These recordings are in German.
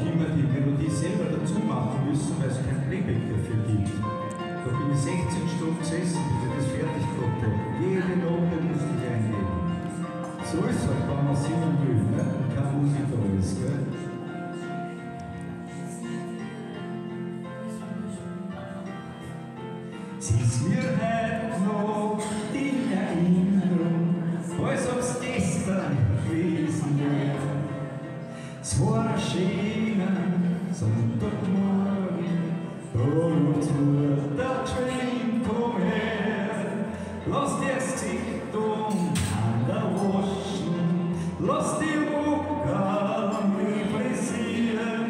ich immer die Melodie selber dazu machen müssen, weil es kein Playback dafür gibt. Da bin ich 16 Stunden gesessen, bis ich das fertig gehabt habe. Jede Note musste ich eingeben. So ist es halt, wenn man singen will, ne? Und keine Musik da ist, gell? Sie ist mir heute noch in Erinnerung, als ob's gestern gewesen wäre. Es war ein schöner Sonntagmorgen, da ruft nur der Train, komm her. Lass dir Zeitung an der waschen, lass die Mucke mir frisieren.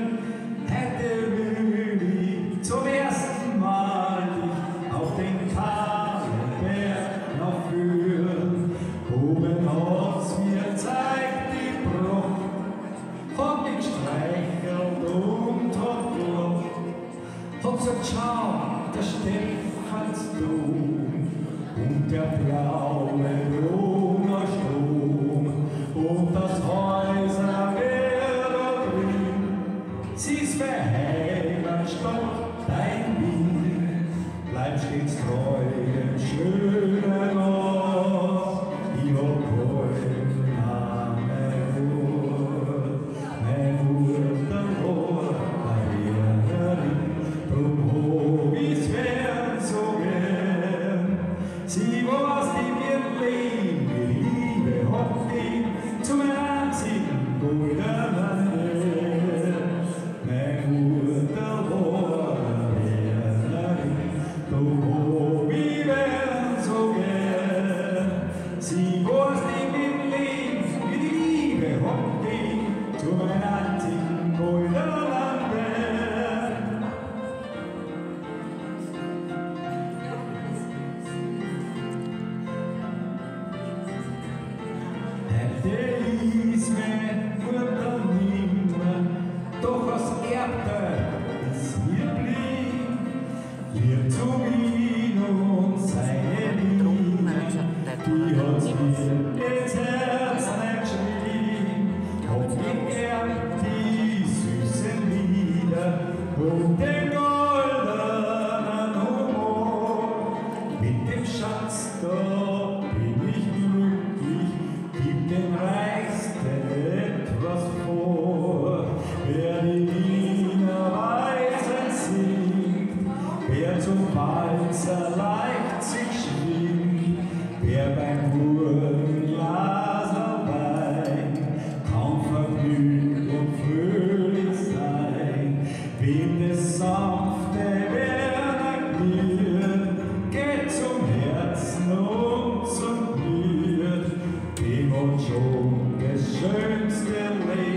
Heute will ich zum ersten Mal dich auf den Kahlenberg noch führen. Oben hat's mir zeigt die Pracht, hat mich gestreichelt und hat gelacht. Hat gesagt, schau, der Stephansdom und der blaue Donaustrom und das Häusermeer da drin. Sie ist Heimatstadt, dein Wien, bleib stets treu dem schönen Ort. Ich hab keinen mein Ort, der Ort, der Wienerin, drum hab ich's gern so gern. Sie war's, die mir leben, die Liebe hat die zum einzigen goldenen Welt. Mein Ort, der Ort, der Wienerin, drum hab ich gern so gern. Sie war's, die mir leben, die Liebe hat die zum einzigen goldenen Welt. Der ist meine Mutter nimmer, doch aus Erde ist mir blieb. Wir zu Wien und seine Liebe, die hat's mir ins Herz geschrieben. Hab geerbt die süßen Lieder und den goldenen Humor. Mit dem Schatz da bin ich glücklich, gib dem Reichsten etwas vor. Wer die Wiener Weisen singt, wer zum Walzer leicht sich schwingt, wer beim Gurgenglaser Wein kaum vergnügt und fröhlich sein, wem das sanfte Werner knirrt, geht zum Herzen und zum Blut, dem hat schon das schönste Leben